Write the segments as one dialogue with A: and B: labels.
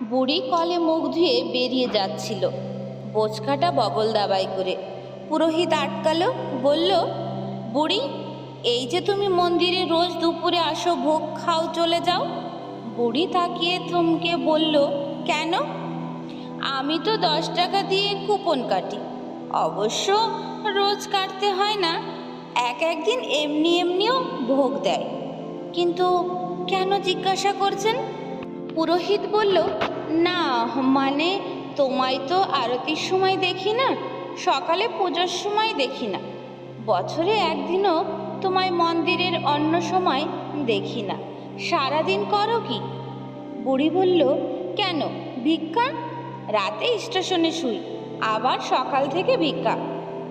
A: বুড়ি কলে মুখ ধুয়ে বেরিয়ে যাচ্ছিল, বোচকাটা বগল দাবাই করে। পুরোহিত আটকালো, বলল, বুড়ি, এই যে তুমি মন্দিরে রোজ দুপুরে আসো, ভোগ খাও, চলে যাও। বুড়ি তাকিয়ে থমকে বলল, কেন? আমি তো 10 টাকা দিয়ে কুপন কাটি। অবশ্য রোজ কাটতে হয় না, একদিন এমনি এমনিও ভোগ দেয়। কিন্তু কেন জিজ্ঞাসা করছেন? পুরোহিত বলল, না মানে তোমায় তো আরতির সময় দেখি না, সকালে পুজোর সময় দেখি না, বছরে একদিনও তোমায় মন্দিরের অন্য সময় দেখি না। সারাদিন করো কি? বুড়ি বলল, কেন, ভিক্ষা। রাতে স্টেশনে শুই, আবার সকাল থেকে ভিক্ষা।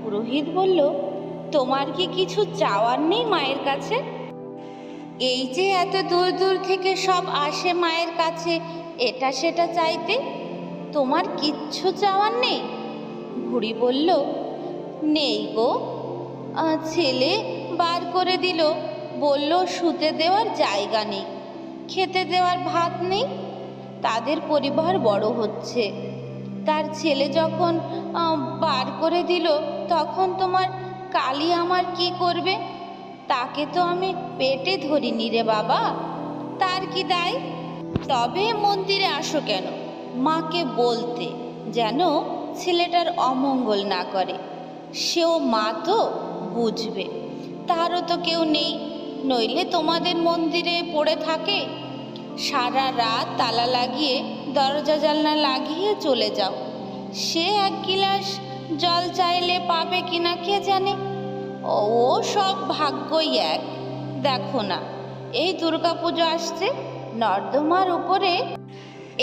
A: পুরোহিত বলল, তোমার কি কিছু চাওয়ার নেই মায়ের কাছে? এই যে এত দূর দূর থেকে সব আসে মায়ের কাছে এটা সেটা চাইতে, তোমার কিচ্ছু চাওয়ার নেই? বুড়ি বলল, নেই গো। ছেলে বার করে দিল, বলল শুতে দেওয়ার জায়গা নেই, খেতে দেওয়ার ভাত নেই। তাদের পরিবার বড় হচ্ছে, তার ছেলে যখন বার করে দিল, তখন তোমার কালী আমার কি করবে? তাকে তো আমি পেটে ধরিনি রে বাবা, তার কি দায়? তবে মন্দিরে আসো কেন? মাকে বলতে, যেন ছেলেটার অমঙ্গল না করে। সেও মা তো, বুঝবে। তারও তো কেউ নেই, নইলে তোমাদের মন্দিরে পড়ে থাকে। সারা রাত তালা লাগিয়ে, দরজা জানলা লাগিয়ে চলে যাও। সে এক গিলাস জল চাইলে পাবে কিনা কে জানে। ও সব ভাগ্যই এক। দেখো না, এই দুর্গাপুজো আসছে, নর্দমার উপরে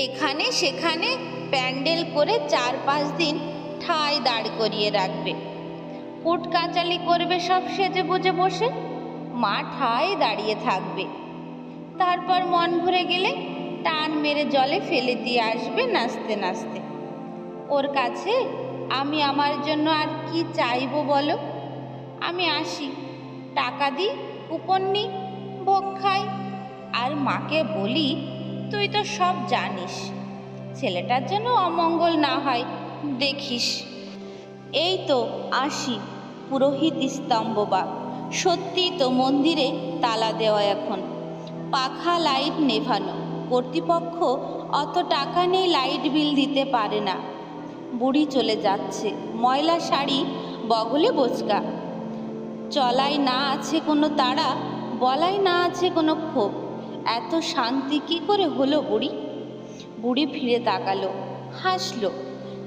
A: এখানে সেখানে প্যান্ডেল করে 4-5 দিন ঠায় দাঁড় করিয়ে রাখবে। কুট কাচালি করবে সব সেজে গুজে বসে, মা ঠায় দাঁড়িয়ে থাকবে। তারপর মন ভরে গেলে টান মেরে জলে ফেলে দিয়ে আসবে নাচতে নাচতে। ওর কাছে আমি আমার জন্য আর কি চাইবো বলো? আমি আসি, টাকা দিই, কুপন নিই, ভোগ খাই, আর মাকে বলি, তুই তো সব জানিস, ছেলেটার যেন অমঙ্গল না হয়, দেখিস। এই তো আসি। পুরোহিত স্তম্ভবাক। সত্যি তো মন্দিরে তালা দেওয়া এখন, পাখা লাইট নেভানো। কর্তৃপক্ষ অত টাকা নেই, লাইট বিল দিতে পারে না। বুড়ি চলে যাচ্ছে, ময়লা শাড়ি, বগলে বোচকা। চলাই না আছে কোনো তাড়া, বলাই না আছে কোনো ক্ষোভ। এত শান্তি কি করে হলো বুড়ি? বুড়ি ফিরে তাকালো, হাসলো।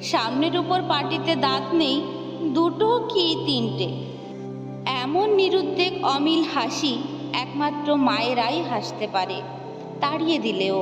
A: সামনের উপর পাটিতে দাঁত নেই, 2 কি 3টে। এমন নিরুদ্বেগ অমিল হাসি একমাত্র মায়েরাই হাসতে পারে, তাড়িয়ে দিলেও।